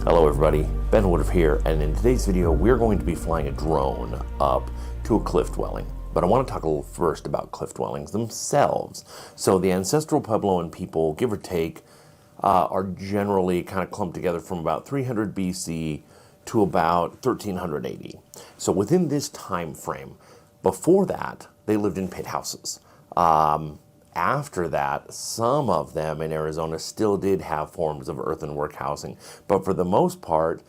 Hello everybody, Ben Woodruff here, and in today's video we're going to be flying a drone up to a cliff dwelling. But I want to talk a little first about cliff dwellings themselves. So the ancestral Puebloan people, give or take, are generally kind of clumped together from about 300 BC to about 1300 AD. So within this time frame, before that, they lived in pit houses. After that, some of them in Arizona still did have forms of earthenwork housing. But for the most part,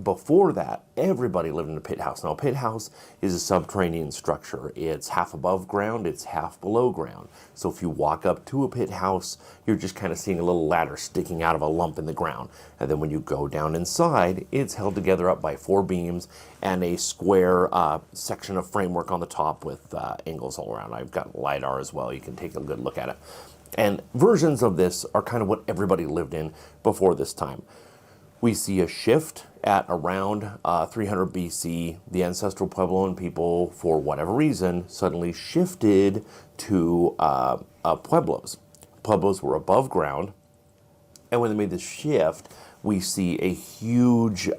before that, everybody lived in a pit house. Now, a pit house is a subterranean structure. It's half above ground, it's half below ground. So if you walk up to a pit house, you're just kind of seeing a little ladder sticking out of a lump in the ground. And then when you go down inside, it's held together up by 4 beams and a square section of framework on the top with angles all around. I've got LiDAR as well. You can take a good look at it. And versions of this are kind of what everybody lived in before this time. We see a shift at around 300 BC. The ancestral Puebloan people, for whatever reason, suddenly shifted to pueblos. Pueblos were above ground, and when they made this shift, we see a huge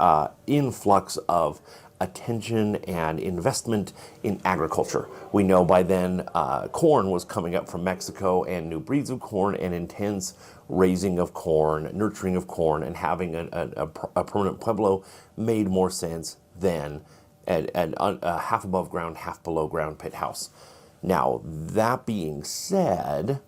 influx of attention and investment in agriculture. We know by then corn was coming up from Mexico, and new breeds of corn and intense raising of corn, nurturing of corn, and having a permanent pueblo made more sense than a half above ground, half below ground pit house. Now, that being said,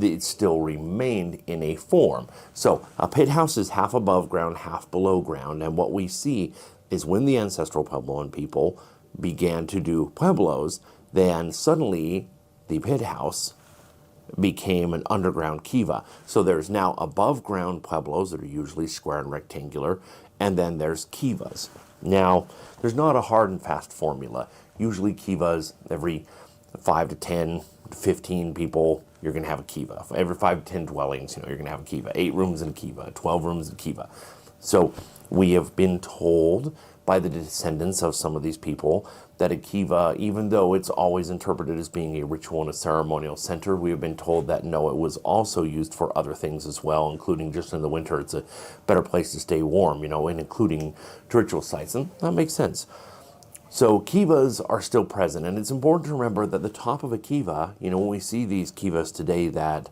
it still remained in a form. So a pit house is half above ground, half below ground, and what we see is when the ancestral Puebloan people began to do pueblos, then suddenly the pit house became an underground kiva. So there's now above ground pueblos that are usually square and rectangular, and then there's kivas. Now, there's not a hard and fast formula. Usually kivas, every 5 to 10 to 15 people, you're going to have a kiva. Every 5 to 10 dwellings, you're going to have a kiva. 8 rooms in a kiva, 12 rooms in a kiva. So we have been told by the descendants of some of these people that a kiva, even though it's always interpreted as being a ritual and a ceremonial center, we have been told that no, it was also used for other things as well, including just in the winter, it's a better place to stay warm, and including ritual sites, and that makes sense. So kivas are still present, and it's important to remember that the top of a kiva, when we see these kivas today that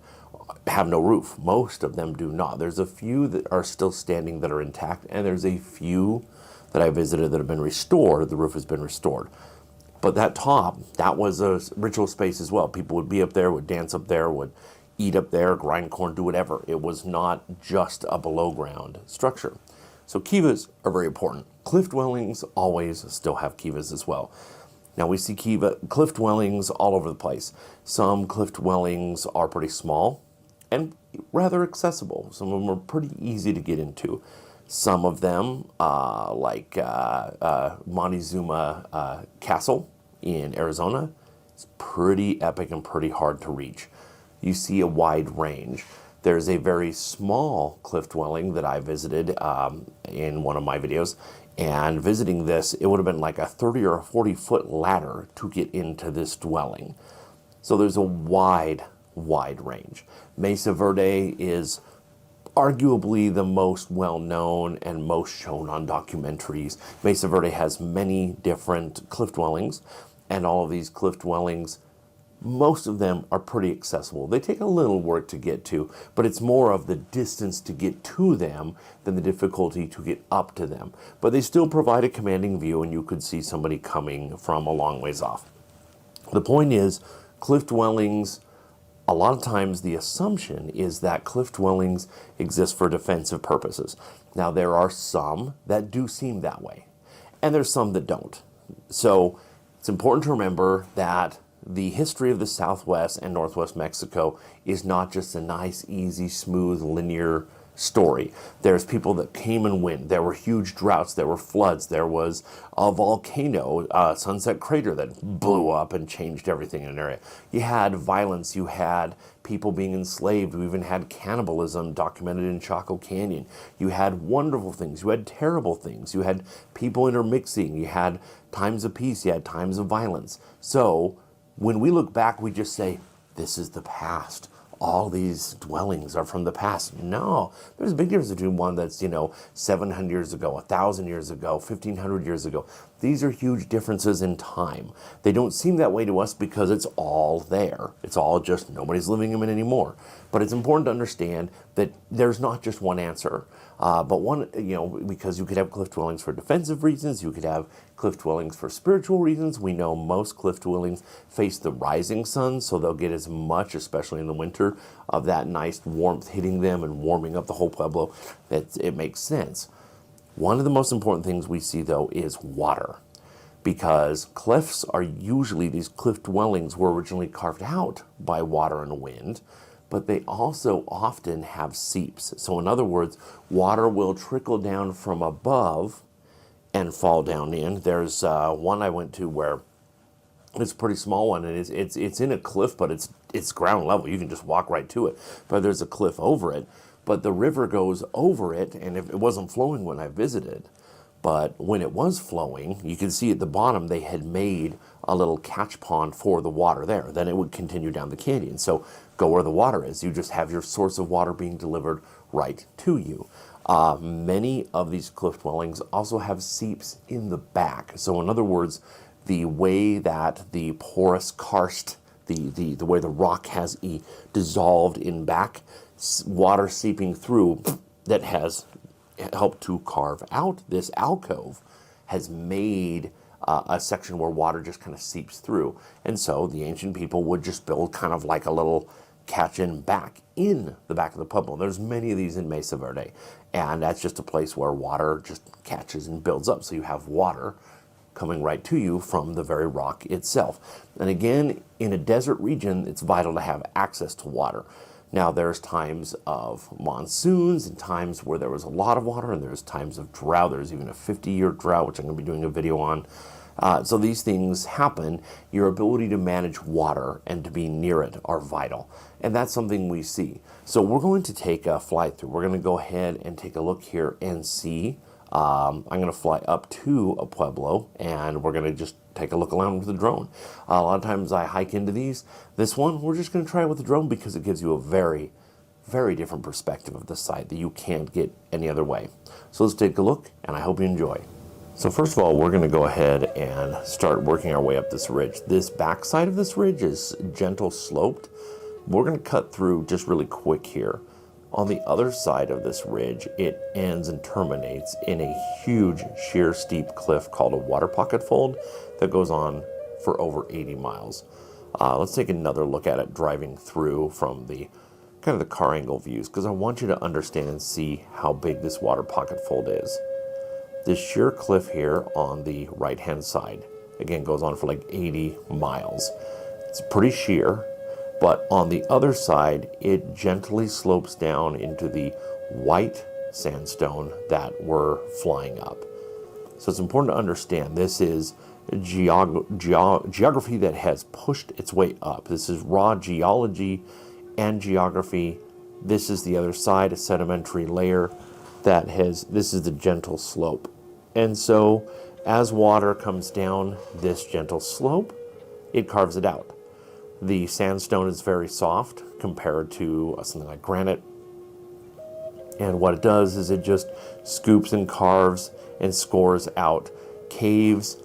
have no roof, most of them do not. There's a few that are still standing that are intact, and there's a few that I visited that have been restored. The roof has been restored. But that top, that was a ritual space as well. People would be up there, would dance up there, would eat up there, grind corn, do whatever. It was not just a below ground structure. So kivas are very important. Cliff dwellings always still have kivas as well. Now we see cliff dwellings all over the place. Some cliff dwellings are pretty small and rather accessible. Some of them are pretty easy to get into. Some of them, like Montezuma Castle in Arizona, is pretty epic and pretty hard to reach. You see a wide range. There's a very small cliff dwelling that I visited in one of my videos, and visiting this, it would have been like a 30 or a 40-foot ladder to get into this dwelling. So there's a wide range. Mesa Verde is arguably the most well-known and most shown on documentaries. Mesa Verde has many different cliff dwellings, and all of these cliff dwellings, most of them are pretty accessible. They take a little work to get to, but it's more of the distance to get to them than the difficulty to get up to them. But they still provide a commanding view, and you could see somebody coming from a long ways off. The point is, cliff dwellings, a lot of times the assumption is that cliff dwellings exist for defensive purposes. Now, there are some that do seem that way, and there's some that don't. So it's important to remember that the history of the Southwest and Northwest Mexico is not just a nice, easy, smooth, linear story. There's people that came and went. There were huge droughts. There were floods. There was a volcano, Sunset Crater, that blew up and changed everything in an area. You had violence. You had people being enslaved. We even had cannibalism documented in Chaco Canyon. You had wonderful things. You had terrible things. You had people intermixing. You had times of peace. You had times of violence. So when we look back, we just say, this is the past. all these dwellings are from the past. No, there's a big difference between one that's, 700 years ago, 1,000 years ago, 1,500 years ago. These are huge differences in time. They don't seem that way to us because it's all there. It's all just nobody's living in it anymore. But it's important to understand that there's not just one answer. But one, because you could have cliff dwellings for defensive reasons, you could have cliff dwellings for spiritual reasons. We know most cliff dwellings face the rising sun, so they'll get as much, especially in the winter, of that nice warmth hitting them and warming up the whole Pueblo that it makes sense. One of the most important things we see, though, is water. Because cliffs are usually, these cliff dwellings were originally carved out by water and wind, but they also often have seeps. So in other words, water will trickle down from above and fall down in. There's one I went to where it's a pretty small one, and it's in a cliff, but it's ground level. You can just walk right to it. But there's a cliff over it, but the river goes over it, and if it wasn't flowing when I visited, but when it was flowing, you can see at the bottom they had made a little catch pond for the water there. Then it would continue down the canyon. So go where the water is. You just have your source of water being delivered right to you. Many of these cliff dwellings also have seeps in the back. So in other words, the way that the porous karst, the way the rock has dissolved in back, water seeping through that has helped to carve out this alcove has made a section where water just kind of seeps through. And so the ancient people would just build kind of like a little catch-in back in the back of the Pueblo. There's many of these in Mesa Verde, and that's just a place where water just catches and builds up. So you have water coming right to you from the very rock itself. And again, in a desert region, it's vital to have access to water. Now, there's times of monsoons and times where there was a lot of water, and there's times of drought. There's even a 50-year drought, which I'm going to be doing a video on. So these things happen. Your ability to manage water and to be near it are vital. And that's something we see. So we're going to take a flight through. We're going to go ahead and take a look here and see. I'm going to fly up to a Pueblo, and we're going to just take a look around with the drone. A lot of times I hike into these. This one, we're just going to try it with the drone because it gives you a very, very different perspective of the site that you can't get any other way. So let's take a look, and I hope you enjoy. So first of all, we're going to go ahead and start working our way up this ridge. This backside of this ridge is gentle sloped. We're going to cut through just really quick here. On the other side of this ridge, it ends and terminates in a huge sheer steep cliff called a water pocket fold that goes on for over 80 miles. Let's take another look at it driving through from the kind of the car angle views, because I want you to understand and see how big this water pocket fold is. This sheer cliff here on the right hand side, again, goes on for like 80 miles. It's pretty sheer. But on the other side, it gently slopes down into the white sandstone that we're flying up. So it's important to understand this is geography that has pushed its way up. This is raw geology and geography. This is the other side, a sedimentary layer this is the gentle slope. And so as water comes down this gentle slope, it carves it out. The sandstone is very soft compared to something like granite. And what it does is it just scoops and carves and scores out caves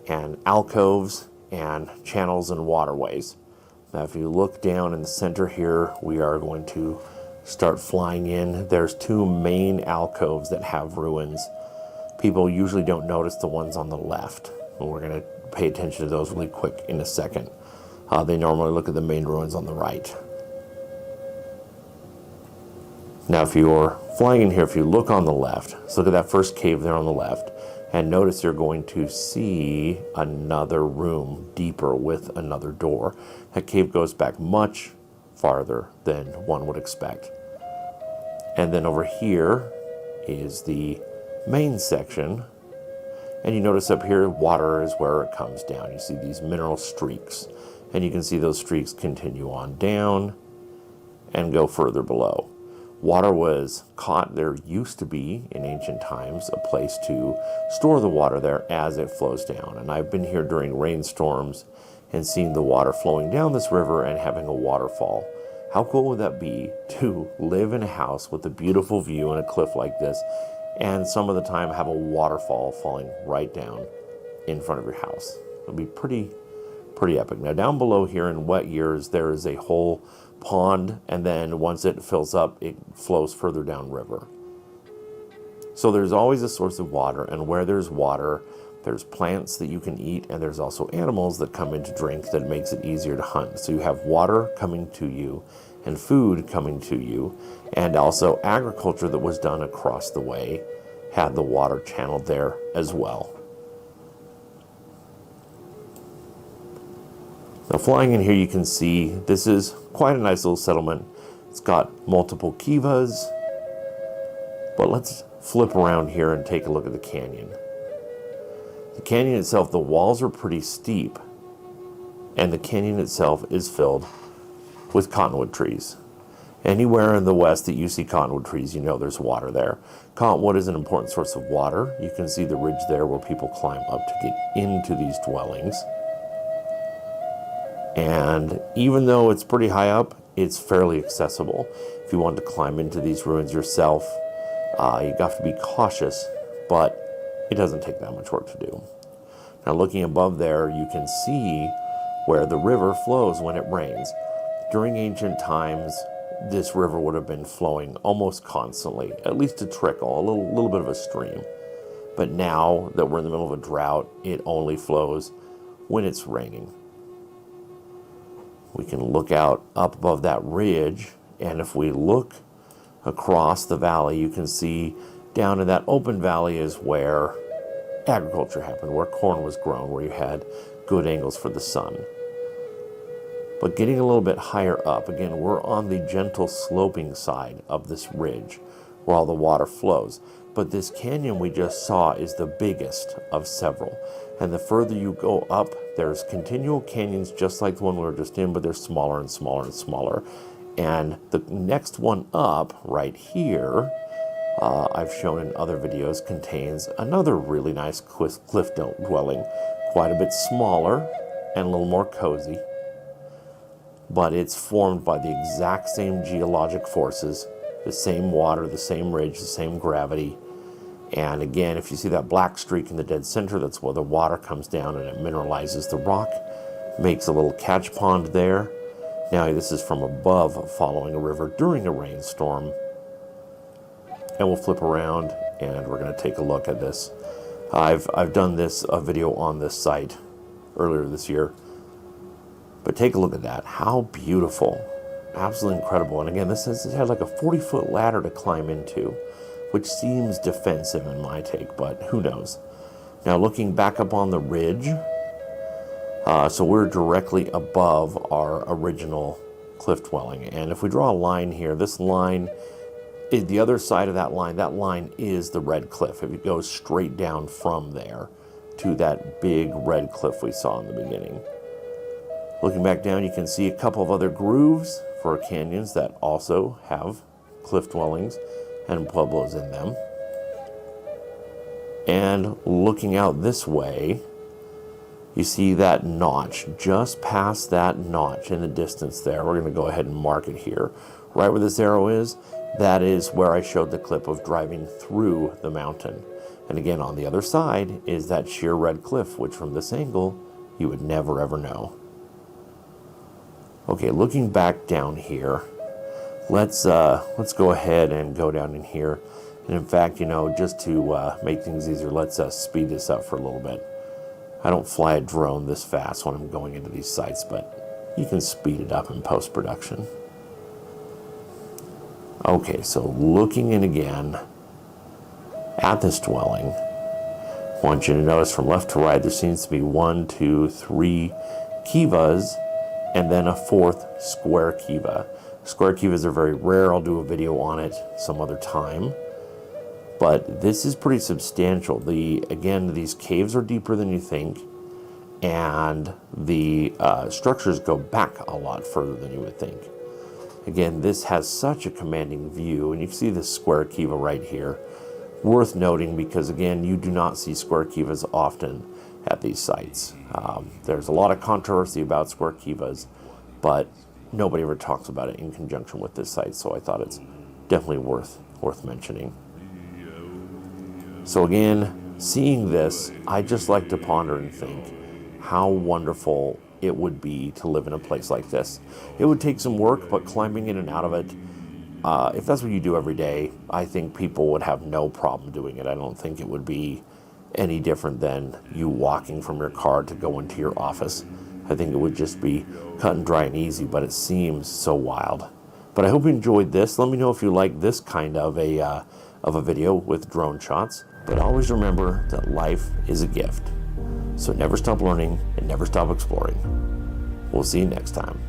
and alcoves and channels and waterways. Now, if you look down in the center here, we are going to start flying in. There's two main alcoves that have ruins. People usually don't notice the ones on the left. And we're going to pay attention to those really quick in a second. They normally look at the main ruins on the right. Now, if you're flying in here, if you look on the left, so look at that first cave there on the left, and notice you're going to see another room deeper with another door. That cave goes back much farther than one would expect. And then over here is the main section. And you notice up here, water is where it comes down. You see these mineral streaks. And you can see those streaks continue on down and go further below. Water was caught. There used to be, in ancient times, a place to store the water there as it flows down. And I've been here during rainstorms and seen the water flowing down this river and having a waterfall How cool would that be to live in a house with a beautiful view and a cliff like this, and some of the time have a waterfall falling right down in front of your house? It would be pretty epic. Now down below here in wet years, there is a whole pond, and then once it fills up, it flows further down river. So there's always a source of water, and where there's water, there's plants that you can eat, and there's also animals that come in to drink that makes it easier to hunt. So you have water coming to you and food coming to you, and also agriculture that was done across the way had the water channeled there as well. Now flying in here, you can see this is quite a nice little settlement. It's got multiple kivas, but let's flip around here and take a look at the canyon. The canyon itself, the walls are pretty steep, and the canyon itself is filled with cottonwood trees. Anywhere in the west that you see cottonwood trees, you know there's water there. Cottonwood is an important source of water. You can see the ridge there where people climb up to get into these dwellings. And even though it's pretty high up, it's fairly accessible. If you want to climb into these ruins yourself, you have to be cautious, but it doesn't take that much work to do. Now looking above there, you can see where the river flows when it rains. During ancient times, this river would have been flowing almost constantly, at least a trickle, a little bit of a stream. But now that we're in the middle of a drought, it only flows when it's raining. We can look out up above that ridge, and if we look across the valley, you can see down in that open valley is where agriculture happened, where corn was grown, where you had good angles for the sun. But getting a little bit higher up, again, we're on the gentle sloping side of this ridge where all the water flows. But this canyon we just saw is the biggest of several. And the further you go up, there's continual canyons just like the one we were just in, but they're smaller and smaller and smaller. And the next one up right here, I've shown in other videos, contains another really nice cliff dwelling, quite a bit smaller and a little more cozy. But it's formed by the exact same geologic forces, the same water, the same ridge, the same gravity. And again, if you see that black streak in the dead center, that's where the water comes down and it mineralizes the rock, makes a little catch pond there. Now this is from above following a river during a rainstorm. And we'll flip around and we're going to take a look at this. I've done a video on this site earlier this year. But take a look at that. How beautiful. Absolutely incredible. And again, it had like a 40-foot ladder to climb into, which seems defensive in my take, but who knows. Now looking back up on the ridge, so we're directly above our original cliff dwelling. And if we draw a line here, this line is the other side of that line is the red cliff. If it goes straight down from there to that big red cliff we saw in the beginning. Looking back down, you can see a couple of other grooves for canyons that also have cliff dwellings and pueblos in them. And looking out this way, you see that notch, just past that notch in the distance there. We're going to go ahead and mark it here. Right where this arrow is, that is where I showed the clip of driving through the mountain. And again, on the other side is that sheer red cliff, which from this angle, you would never ever know. Okay, looking back down here, let's go ahead and go down in here. And in fact, just to make things easier, let's speed this up for a little bit. I don't fly a drone this fast when I'm going into these sites, but you can speed it up in post-production. Okay, so looking in again at this dwelling, I want you to notice from left to right, there seems to be 1, 2, 3 kivas, and then a 4th square kiva. Square kivas are very rare. I'll do a video on it some other time. But this is pretty substantial. Again, these caves are deeper than you think, and the structures go back a lot further than you would think. Again, this has such a commanding view, and you can see this square kiva right here. Worth noting because, again, you do not see square kivas often at these sites. There's a lot of controversy about square kivas, but nobody ever talks about it in conjunction with this site, so I thought it's definitely worth mentioning. So again, seeing this, I just like to ponder and think how wonderful it would be to live in a place like this. It would take some work, but climbing in and out of it, if that's what you do every day, I think people would have no problem doing it. I don't think it would be any different than you walking from your car to go into your office. I think it would just be cut and dry and easy, but it seems so wild. But I hope you enjoyed this. Let me know if you like this kind of a video with drone shots. But always remember that life is a gift. So never stop learning and never stop exploring. We'll see you next time.